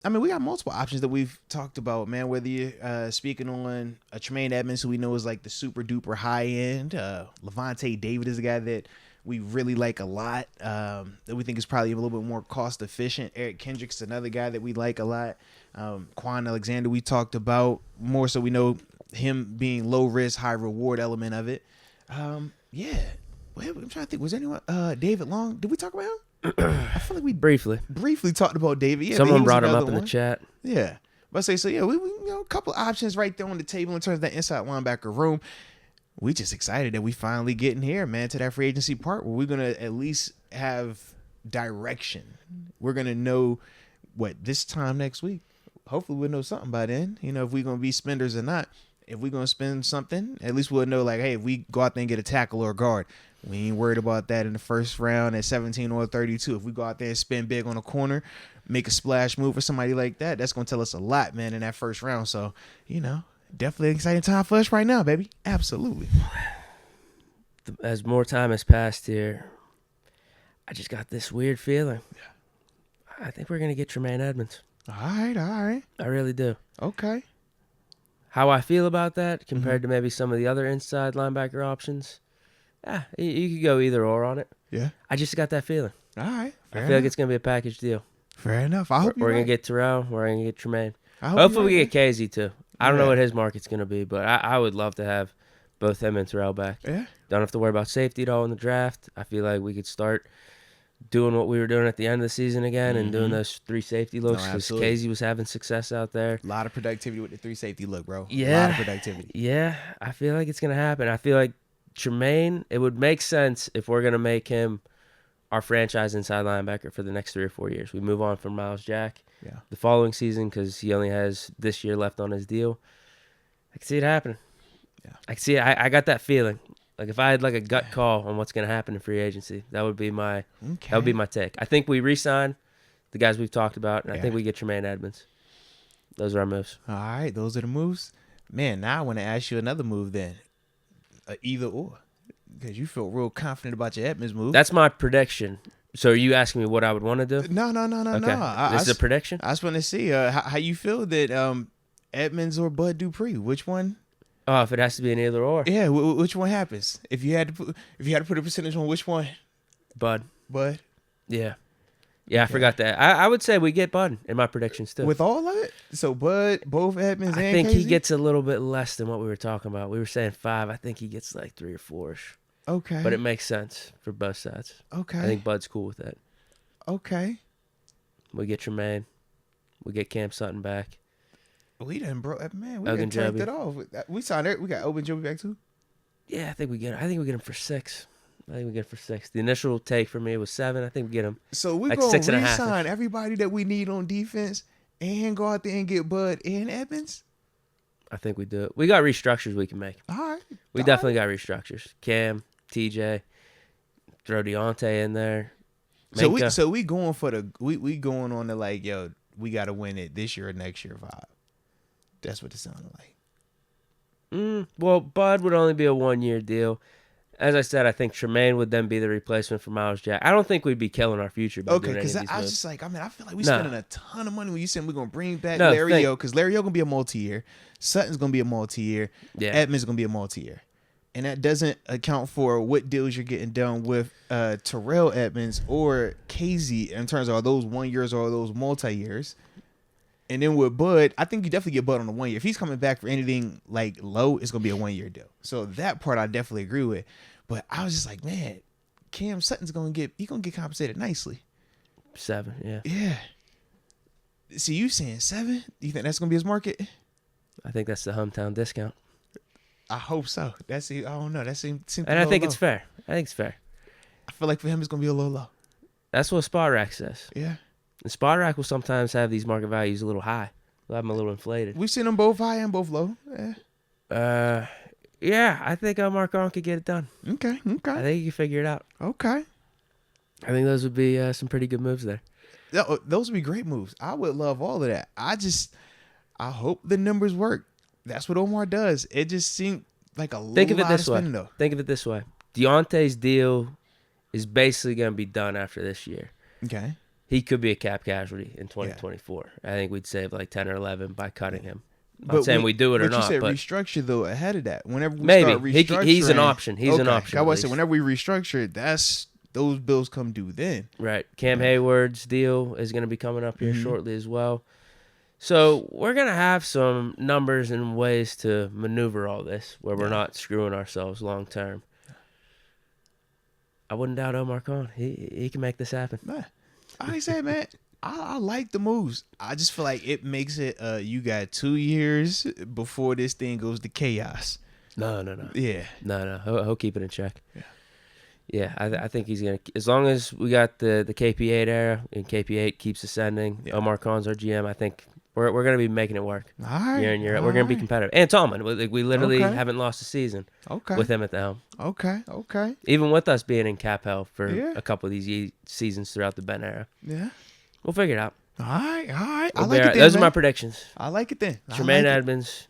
I mean, we got multiple options that we've talked about, man. Whether you're speaking on a Tremaine Edmonds, who we know is like the super duper high end. Levante David is a guy that we really like a lot. That we think is probably a little bit more cost efficient. Eric Kendricks, another guy that we like a lot. Quan Alexander, we talked about more, so we know him being low risk, high reward element of it. Yeah. Well, I'm trying to think. Was anyone David Long? Did we talk about him? I feel like we Briefly talked about David. Yeah, someone brought him up in the chat. Yeah, but I say so. Yeah, we a couple options right there on the table in terms of that inside linebacker room. We just excited that we finally getting here, man, to that free agency part where we're gonna at least have direction. We're gonna know what this time next week. Hopefully, we'll know something by then. You know, if we're gonna be spenders or not. If we're going to spend something, at least we'll know, like, hey, if we go out there and get a tackle or a guard, we ain't worried about that in the first round at 17 or 32. If we go out there and spend big on a corner, make a splash move or somebody like that, that's going to tell us a lot, man, in that first round. So, you know, definitely an exciting time for us right now, baby. Absolutely. As more time has passed here, I just got this weird feeling. Yeah. I think we're going to get Tremaine Edmonds. All right. I really do. Okay. How I feel about that compared to maybe some of the other inside linebacker options, you could go either or on it. Yeah. I just got that feeling. All right. I feel like it's going to be a package deal. Fair enough. I hope we're going to get Terrell. We're going to get Tremaine. Hopefully we get Casey too. I don't know what his market's going to be, but I would love to have both him and Terrell back. Yeah. Don't have to worry about safety at all in the draft. I feel like we could start doing what we were doing at the end of the season again and doing those 3 safety looks because Casey was having success out there. A lot of productivity with the 3 safety look, bro. Yeah. A lot of productivity. Yeah, I feel like it's going to happen. I feel like Tremaine, it would make sense if we're going to make him our franchise inside linebacker for the next 3 or 4 years. We move on from Miles Jack the following season because he only has this year left on his deal. I can see it happening. Yeah. I can see it. I got that feeling. Like if I had like a gut call on what's going to happen in free agency, that would be my take. I think we re-sign the guys we've talked about, and I think we get Tremaine Edmonds. Those are our moves. All right, those are the moves. Man, now I want to ask you another move then. Either or. Because you feel real confident about your Edmonds move. That's my prediction. So are you asking me what I would want to do? No. Okay. This is a prediction? I just want to see how you feel that Edmonds or Bud Dupree. Which one? Oh, if it has to be an either or. Yeah, which one happens? If you had to put a percentage on which one? Bud. Yeah. Yeah, I forgot that. I would say we get Bud in my predictions too. With all of it? So Bud, both Edmonds and I think Casey? he gets a little bit less than what we were talking about. We were saying 5. I think he gets like 3 or 4-ish. Okay. But it makes sense for both sides. Okay. I think Bud's cool with that. Okay. We get Tremaine. We get Cam Sutton back. We done man. We done turned it off. We signed it. We got Ogunjobi back too. Yeah, I think we get him for 6. The initial take for me was 7. I think we get him. So we're like going to re-sign everybody that we need on defense and go out there and get Bud and Edmonds? I think we do it. We got restructures we can make. All right. We definitely got restructures. Cam, TJ, throw Deontay in there. Minka. So we going for we going on the like, yo, we got to win it this year or next year vibe. That's what it sounded like. Well, Bud would only be a 1-year deal. As I said, I think Tremaine would then be the replacement for Miles Jack. I don't think we'd be killing our future. Okay, because I was just like, I feel like we're spending a ton of money when you said we're going to bring back Larry O, because Larry O going to be a multi-year. Sutton's going to be a multi-year. Yeah. Edmonds going to be a multi-year. And that doesn't account for what deals you're getting done with Terrell Edmonds or Casey in terms of are those 1 years or are those multi-years. And then with Bud, I think you definitely get Bud on the 1 year. If he's coming back for anything like low, it's going to be a 1-year deal. So that part I definitely agree with. But I was just like, man, Cam Sutton's going to get compensated nicely. 7, yeah. Yeah. See, you saying 7? You think that's going to be his market? I think that's the hometown discount. I hope so. I don't know. That seems and I think it's fair. I feel like for him, it's going to be a little low. That's what Spot Rack says. Yeah. And Spot Rack will sometimes have these market values a little high. They'll have them a little inflated. We've seen them both high and both low. Yeah. Yeah, I think Mark Arn could get it done. Okay. I think he can figure it out. Okay. I think those would be some pretty good moves there. Those would be great moves. I would love all of that. I hope the numbers work. That's what Omar does. It just seemed like a Think of lot it this of way. spending, though. Think of it this way. Deontay's deal is basically going to be done after this year. Okay. he could be a cap casualty in 2024. I think we'd save like 10 or 11 by cutting him. I'm not saying we do it or not. But you said but restructure, though, ahead of that. Whenever we maybe start restructuring. He's an option. He's an option. I was saying, whenever we restructure, those bills come due then. Right. Cam Hayward's deal is going to be coming up here shortly as well. So we're going to have some numbers and ways to maneuver all this where we're not screwing ourselves long term. I wouldn't doubt Omar Khan. He can make this happen. Man, I said, man, I like the moves. I just feel like it makes it you got 2 years before this thing goes to chaos. No. Yeah. No. He'll keep it in check. Yeah, I think he's going to, as long as we got the KP8 era and KP8 keeps ascending, Omar Khan's our GM, I think we're going to be making it work. All right. Year in, year out. We're going to be competitive. And Tallman, we literally haven't lost a season with him at the helm. Okay. Even with us being in cap hell for a couple of these seasons throughout the Ben era. Yeah. We'll figure it out. All right. I like it then, those are my predictions. I like it then. Tremaine Edmonds,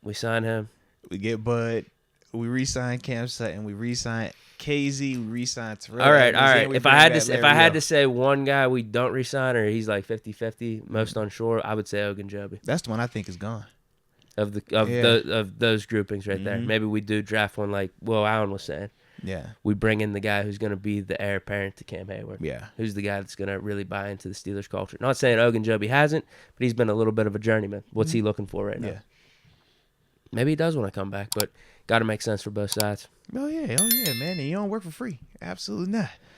we sign him. We get Bud. We re-sign Cam Sutton. We re-sign KZ. We re-sign Terrell. All right. If I had to say one guy we don't re-sign or he's like 50-50, most unsure, I would say Ogunjobi. That's the one I think is gone. Of those groupings right there. Maybe we do draft one like Will Allen was saying. Yeah. We bring in the guy who's going to be the heir apparent to Cam Hayward. Yeah. Who's the guy that's going to really buy into the Steelers culture. Not saying Ogunjobi hasn't, but he's been a little bit of a journeyman. What's he looking for right now? Yeah. Maybe he does want to come back, but got to make sense for both sides. Oh yeah, man. And you don't work for free. Absolutely not.